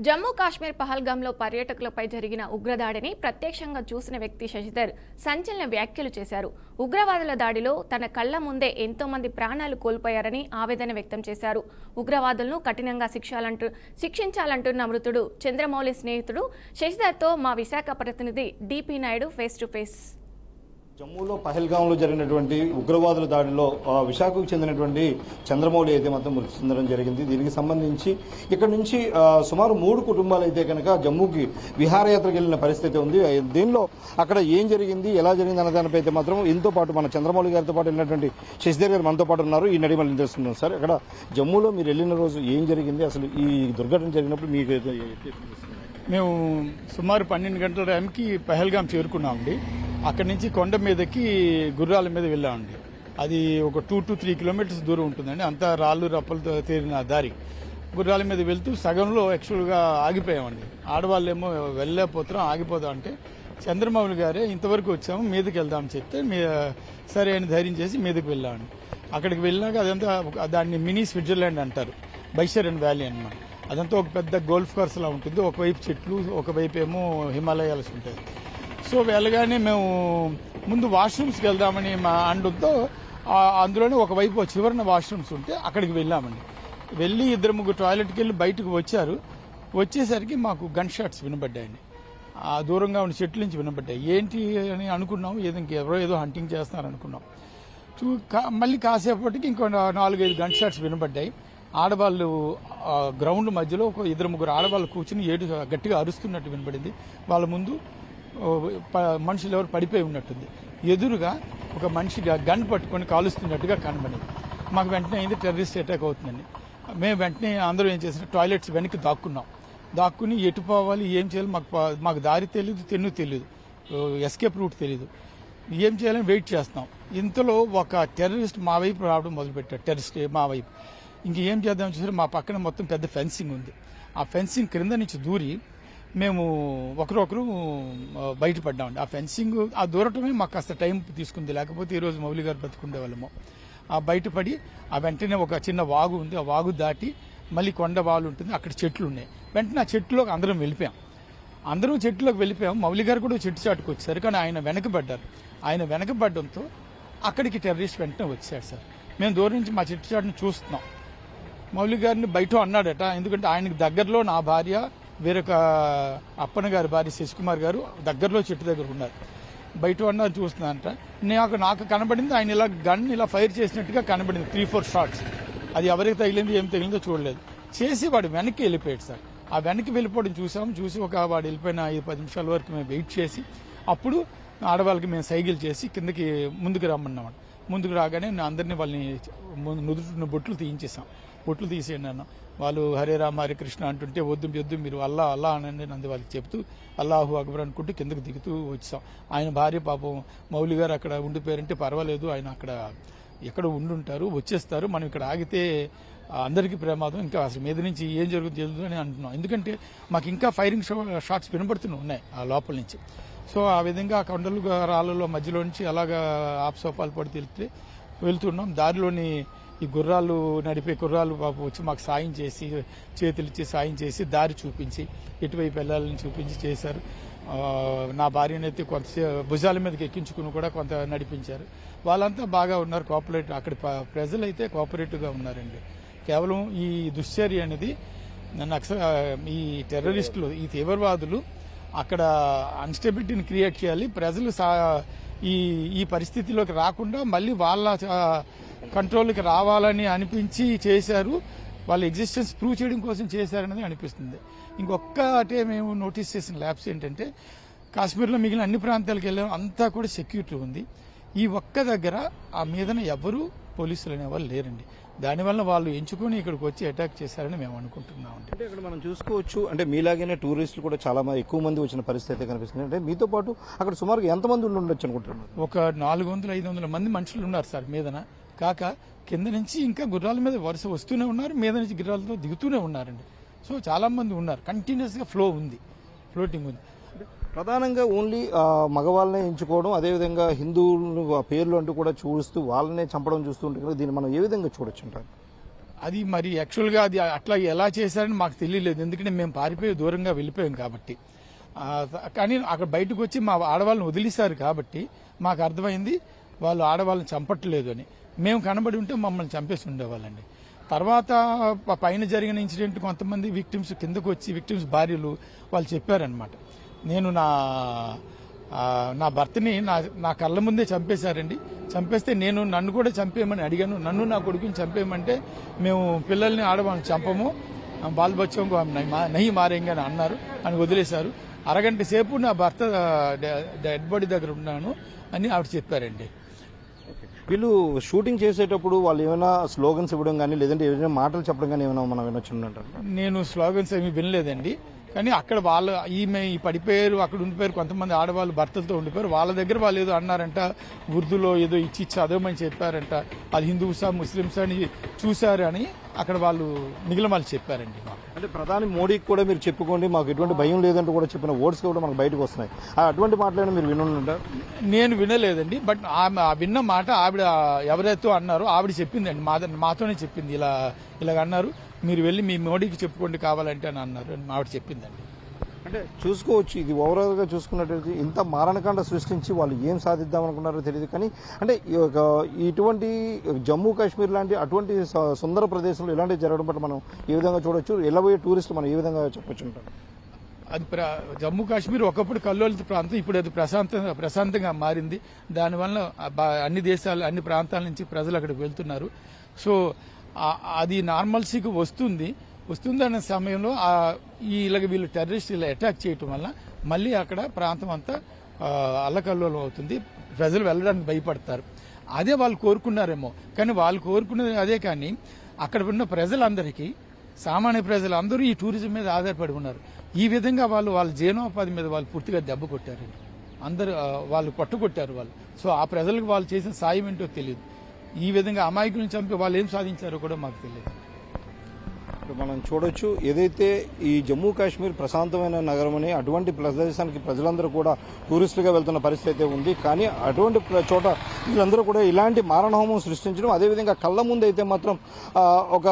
జమ్మూ కాశ్మీర్ పహల్గాంలో పర్యాటకులపై జరిగిన ఉగ్రదాడిని ప్రత్యక్షంగా చూసిన వ్యక్తి శశిధర్ సంచలన వ్యాఖ్యలు చేశారు. ఉగ్రవాదుల దాడిలో తన కళ్ల ముందే ఎంతో మంది ప్రాణాలు కోల్పోయారని ఆవేదన వ్యక్తం చేశారు. ఉగ్రవాదులను కఠినంగా శిక్షించాలంటున్న మృతుడు చంద్రమౌళి స్నేహితుడు శశిధర్తో మా విశాఖ ప్రతినిధి DP Naidu face to face. జమ్మూలో పహల్గాంలో జరిగినటువంటి ఉగ్రవాదుల దాడిలో విశాఖకు చెందినటువంటి చంద్రమౌళి అయితే మాత్రం మృతి చెందడం జరిగింది. దీనికి సంబంధించి ఇక్కడ నుంచి సుమారు 3 కుటుంబాలు అయితే కనుక జమ్మూకి విహారయాత్రకు వెళ్లిన పరిస్థితి ఉంది. దీనిలో అక్కడ ఏం జరిగింది, ఎలా జరిగింది అన్న దానిపై అయితే మాత్రం ఇంతో పాటు మన చంద్రమౌళి గారితో పాటు వెళ్ళినటువంటి శశిధర్ గారు మనతో పాటు ఉన్నారు. ఈ నడి మనం తెలుస్తున్నాం సార్, అక్కడ జమ్మూలో మీరు వెళ్ళిన రోజు ఏం జరిగింది, అసలు ఈ దుర్ఘటన జరిగినప్పుడు మీకు మేము సుమారు 12 గంటల టైంకి పహల్గాం చేరుకున్నామండి. అక్కడి నుంచి కొండ మీదకి గుర్రాల మీద వెళ్ళామండి. అది ఒక 2 to 3 కిలోమీటర్స్ దూరం ఉంటుందండి. అంతా రాళ్ళు రప్పలతో తేరిన దారి. గుర్రాల మీద వెళ్తూ సగంలో యాక్చువల్గా ఆగిపోయామండి. ఆడవాళ్ళేమో వెళ్ళలేకపోతున్నాం, ఆగిపోదాం అంటే చంద్రమౌళి గారే ఇంతవరకు వచ్చాము, మీదకి వెళ్దామని చెప్తే సరే అని ధైర్యం చేసి మీదకి వెళ్ళామండి. అక్కడికి వెళ్ళినాక అదంతా దాన్ని మినీ స్విట్జర్లాండ్ అంటారు, బైషరన్ వ్యాలీ అన్నమాట. అదంతా ఒక పెద్ద గోల్ఫ్ కోర్స్ లా ఉంటుంది. ఒకవైపు చెట్లు, ఒకవైపు ఏమో హిమాలయాలు ఉంటాయి. సో వెళ్ళగానే మేము ముందు వాష్రూమ్స్కి వెళ్దామని మా అండంతో అందులోనే ఒకవైపు చివరిన వాష్రూమ్స్ ఉంటే అక్కడికి వెళ్ళామండి. వెళ్ళి 2-3 టాయిలెట్కి వెళ్ళి బయటకు వచ్చేసరికి మాకు గన్ షాట్స్ వినబడ్డాయండి. ఆ దూరంగా ఉన్న చెట్ల నుంచి వినబడ్డాయి. ఏంటి అని అనుకున్నాం, ఎవరో ఏదో హంటింగ్ చేస్తున్నారు అనుకున్నాం. మళ్ళీ కాసేపటికి ఇంకో 4-5 గన్ షాట్స్ వినబడ్డాయి. ఆడవాళ్ళు గ్రౌండ్ మధ్యలో ఒక 2-3 ఆడవాళ్ళు కూర్చుని గట్టిగా అరుస్తున్నట్టు వినపడింది. వాళ్ళ ముందు మనుషులు ఎవరు పడిపోయి ఉన్నట్టుంది. ఎదురుగా ఒక మనిషి గన్ పట్టుకొని కాలుస్తున్నట్టుగా కనబడింది. మాకు వెంటనే అయింది టెర్రరిస్ట్ అటాక్ అవుతుందండి. మేము వెంటనే అందరూ ఏం చేసిన టాయిలెట్స్ వెనక్కి దాక్కుని ఎటు పోవాలి, ఏం చేయాలి మాకు దారి తెలియదు, తెలియదు, ఎస్కేప్ రూట్ తెలియదు, ఏం చేయాలని వెయిట్ చేస్తున్నాం. ఇంతలో ఒక టెర్రరిస్ట్ మా వైపు రావడం మొదలుపెట్టారు. టెర్రరిస్ట్ మా వైపు ఇంకేం చేద్దామని చూసారు. మా పక్కన మొత్తం పెద్ద ఫెన్సింగ్ ఉంది. ఆ ఫెన్సింగ్ క్రింద నుంచి దూరి మేము ఒకరొకరు బయటపడ్డామండి. ఆ ఫెన్సింగ్ ఆ దూరటమే మాకు కాస్త టైం తీసుకుంది, లేకపోతే ఈరోజు మౌలి గారు బతుకుండే వాళ్ళము. ఆ బయటపడి ఆ వెంటనే ఒక చిన్న వాగు ఉంది, ఆ వాగు దాటి మళ్ళీ కొండ వాలు ఉంటుంది, అక్కడ చెట్లు ఉన్నాయి. వెంటనే ఆ చెట్టులోకి అందరం వెళ్ళిపోయాం. మౌలి గారు కూడా చెట్టు చాటుకు వచ్చారు, కానీ ఆయన వెనకబడ్డారు. ఆయన వెనకబడడంతో అక్కడికి టెర్రరిస్ట్ వెంటనే వచ్చారు సార్. మేము దూరం నుంచి మా చెట్టు చాటును చూస్తున్నాం. మౌలి గారిని బయట అన్నాడట, ఎందుకంటే ఆయనకు దగ్గరలో నా భార్య, వేరొక అప్పన్న గారి భార్య శశికుమార్ గారు దగ్గరలో చెట్టు దగ్గర ఉన్నారు. బయట అన్నారు చూస్తున్నానంట. నాకు కనబడింది ఆయన ఇలా గన్ ఇలా ఫైర్ చేసినట్టుగా కనబడింది. 3-4 షాట్స్. అది ఎవరికి తగిలింది, ఏం తగిలిందో చూడలేదు. చేసి వాడు వెనక్కి వెళ్ళిపోయాడు సార్. ఆ వెనక్కి వెళ్ళిపోవడం చూసి వాడు వెళ్ళిపోయిన 5-10 నిమిషాల వరకు మేము వెయిట్ చేసి అప్పుడు ఆడవాళ్ళకి మేము సైకిల్ చేసి కిందకి ముందుకు రమ్మన్నాం. ముందుకు రాగానే అందరినీ వాళ్ళని నుదుటిన బొట్లు తీయించేసాం. బొట్లు తీసేయండి అన్న. వాళ్ళు హరే రామ హరే కృష్ణ అంటుంటే వద్దు మీరు అల్లా అనండి నంది వాళ్ళకి చెప్తూ అల్లాహు అక్బర్ అనుకుంటూ కిందకు దిగుతూ వచ్చాం. ఆయన భార్య పాపం మౌలి గారు అక్కడ ఉండిపోయారంటే పర్వాలేదు, ఆయన అక్కడ ఎక్కడ ఉండుంటారు, వచ్చేస్తారు, మనం ఇక్కడ ఆగితే అందరికీ ప్రమాదం, ఇంకా అసలు మీద నుంచి ఏం జరుగుతుందో అని అంటున్నాం. ఎందుకంటే మాకు ఇంకా ఫైరింగ్ షాట్స్ వినబడుతూనే ఉన్నాయి ఆ లోపల నుంచి. సో ఆ విధంగా ఆ కొండలు రాళ్ళలో మధ్యలో నుంచి అలాగా ఆప్సోపాలు పడి వెళ్తున్నాం. దారిలోని ఈ గుర్రాలు నడిపే గుర్రాలు పాపం వచ్చి మాకు సాయం చేసి, చేతులిచ్చి సాయం చేసి, దారి చూపించి, ఎటువైపు వెళ్ళాలని చూపించి చేశారు. నా భార్యనైతే కొంత భుజాల మీదకి ఎక్కించుకుని కూడా కొంత నడిపించారు. వాళ్ళంతా బాగా ఉన్నారు, కోఆపరేటివ్. అక్కడ ప్రజలైతే కోఆపరేటివ్గా ఉన్నారండి. కేవలం ఈ దుశ్చర్య అనేది ఈ టెర్రరిస్టులు, ఈ తీవ్రవాదులు అక్కడ అన్స్టెబిలిటీని క్రియేట్ చేయాలి. ప్రజలు ఈ పరిస్థితిలోకి రాకుండా మళ్ళీ వాళ్ళ కంట్రోల్కి రావాలని అనిపించి చేశారు. వాళ్ళ ఎగ్జిస్టెన్స్ ప్రూవ్ చేయడం కోసం చేశారనేది అనిపిస్తుంది. ఇంకొక్కటే మేము నోటీస్ చేసిన ల్యాబ్స్ ఏంటంటే, కాశ్మీర్లో మిగిలిన అన్ని ప్రాంతాలకు వెళ్ళాం, అంతా కూడా సెక్యూరిటీ ఉంది. ఈ ఒక్క దగ్గర ఆ మీదన ఎవరు పోలీసులు అనేవాళ్ళు లేరండి. దానివల్ల వాళ్ళు ఎంచుకుని ఇక్కడికి వచ్చి అటాక్ చేశారని మేము అనుకుంటున్నాం. అంటే ఇక్కడ మనం చూసుకోవచ్చు, అంటే మీలాగనే టూరిస్టులు కూడా చాలా ఎక్కువ మంది వచ్చిన పరిస్థితి కనిపిస్తుంది. అంటే మీతో పాటు అక్కడ సుమారుగా ఎంతమంది ఉండొచ్చు అనుకుంటున్నారు? ఒక 400-500 మంది మనుషులు ఉన్నారు సార్ మీదన. కాక కింద నుంచి ఇంకా గుర్రాల మీద వరుస వస్తూనే ఉన్నారు, మీద నుంచి గుర్రాలతో దిగుతూనే ఉన్నారండి. సో చాలా మంది ఉన్నారు, కంటిన్యూస్ గా ఫ్లోటింగ్ ఉంది. ప్రధానంగా ఓన్లీ మగవాళ్ళనే ఎంచుకోవడం, అదేవిధంగా హిందువులు పేర్లు అంటూ కూడా చూస్తూ వాళ్ళనే చంపడం చూస్తుంటే దీన్ని మనం ఏ విధంగా చూడొచ్చు అంటారు? అది మరి యాక్చువల్గా అది అట్లా ఎలా చేశారని మాకు తెలియలేదు, ఎందుకంటే మేము పారిపోయి దూరంగా వెళ్ళిపోయాం కాబట్టి. కానీ అక్కడ బయటకు వచ్చి మా ఆడవాళ్ళని వదిలేశారు కాబట్టి మాకు అర్థమైంది వాళ్ళు ఆడవాళ్ళని చంపట్లేదు అని. మేము కనబడి ఉంటే మమ్మల్ని చంపేసి ఉండేవాళ్ళండి. తర్వాత పైన జరిగిన ఇన్సిడెంట్ కొంతమంది విక్టిమ్స్ కిందకు వచ్చి విక్టిమ్స్ భార్యలు వాళ్ళు చెప్పారనమాట, నేను నా భర్తని నా కళ్ళ ముందే చంపేశారండి, చంపేస్తే నన్ను కూడా చంపేయమని అడిగాను, నన్ను నా కొడుకుని చంపేయమంటే మేము పిల్లల్ని ఆడవాళ్ళని చంపము, బాల్ బచ్చం నహి మారేంగా అని అన్నారు అని వదిలేశారు. అరగంట సేపు నా భర్త డెడ్ బాడీ దగ్గర ఉన్నాను అని ఆవిడ చెప్పారండి. వీళ్ళు షూటింగ్ చేసేటప్పుడు వాళ్ళు ఏమైనా స్లోగన్స్ ఇవ్వడం కానీ లేదంటే ఏదైనా మాటలు చెప్పడం కానీ ఏమైనా మనం వినొచ్చుంటారు? నేను స్లోగన్స్ ఏమీ వినలేదండి, కానీ అక్కడ వాళ్ళు ఈ పడిపోయారు, అక్కడ ఉండిపోయారు కొంతమంది ఆడవాళ్ళు భర్తలతో ఉండిపోయారు. వాళ్ళ దగ్గర వాళ్ళు ఏదో అన్నారంట, ఉర్దూలో ఏదో ఇచ్చి చదవమని చెప్పారంట, అది హిందూసా ముస్లిమ్స్ అని చూశారు అని అక్కడ వాళ్ళు మిగిలిన వాళ్ళు చెప్పారండి. అంటే ప్రధాని మోడీకి కూడా మీరు చెప్పుకోండి, మాకు ఎటువంటి భయం లేదంటూ కూడా చెప్పిన వర్డ్స్ కూడా మనకు బయటకు వస్తున్నాయి. అటువంటి మాటలైనా మీరు వినుంటారు? నేను వినలేదండి, బట్ ఆమె విన్న మాట ఆవిడ ఎవరైతే అన్నారో ఆవిడ చెప్పిందండి, మాతోనే చెప్పింది, ఇలాగ అన్నారు, మీరు వెళ్ళి మీ మోడీకి చెప్పుకోండి కావాలంటే అని అన్నారు అని ఆవిడ చెప్పిందండి. అంటే చూసుకోవచ్చు, ఇది ఓవరాల్ గా చూసుకున్నట్లయితే ఇంత మారణకాండ సృష్టించి వాళ్ళు ఏం సాధిద్దాం అనుకున్నారో తెలియదు. కానీ అంటే ఇటువంటి జమ్మూ కాశ్మీర్ లాంటి అటువంటి సుందర ప్రదేశంలో ఇలాంటివి జరగడం పట్ల మనం ఏ విధంగా చూడొచ్చు, వెళ్ళబోయే టూరిస్టులు మనం ఏ విధంగా చెప్పొచ్చు అంటారు? అది జమ్మూ కాశ్మీర్ ఒకప్పుడు కల్లోలిత ప్రాంతం, ఇప్పుడు అది ప్రశాంతంగా మారింది. దానివల్ల అన్ని దేశాలు అన్ని ప్రాంతాల నుంచి ప్రజలు అక్కడికి వెళ్తున్నారు. సో అది నార్మల్సీకి వస్తుందనే సమయంలో ఇలాగ వీళ్ళు టెర్రరిస్ట్ ఇలా అటాక్ చేయటం వల్ల మళ్ళీ అక్కడ ప్రాంతం అంతా అల్లకల్లోలం అవుతుంది, ప్రజలు వెళ్ళడానికి భయపడతారు. అదే వాళ్ళు కోరుకున్నారేమో, కానీ వాళ్ళు కోరుకునేది అదే. కానీ అక్కడ ఉన్న ప్రజలందరికీ, సామాన్య ప్రజలందరూ ఈ టూరిజం మీద ఆధారపడి ఉన్నారు. ఈ విధంగా వాళ్ళ జీవనోపాధి మీద వాళ్ళు పూర్తిగా దెబ్బ కొట్టారు, అందరూ వాళ్ళు పట్టుకొట్టారు వాళ్ళు. సో ఆ ప్రజలకు వాళ్ళు చేసిన సాయం ఏంటో తెలియదు. ఈ విధంగా అమాయకులను చంపి వాళ్ళు ఏం సాధించారో కూడా మాకు తెలియదు. మనం చూడొచ్చు, ఏదైతే ఈ జమ్మూ కాశ్మీర్ ప్రశాంతమైన నగరం అని అటువంటి ప్రదేశానికి ప్రజలందరూ కూడా టూరిస్టులుగా వెళ్తున్న పరిస్థితి అయితే ఉంది. కానీ అటువంటి చోట వీళ్ళందరూ కూడా ఇలాంటి మారణహోమం సృష్టించడం, అదేవిధంగా కళ్ళ ముందు అయితే మాత్రం ఒక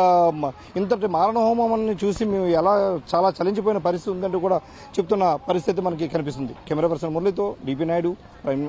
ఇంతటి మారణహోమాన్ని చూసి మేము చాలా చలించిపోయిన పరిస్థితి ఉందంటూ కూడా చెప్తున్న పరిస్థితి మనకి కనిపిస్తుంది. కెమెరా పర్సన్ మురళితో డిపి నాయుడు, ప్రైమ్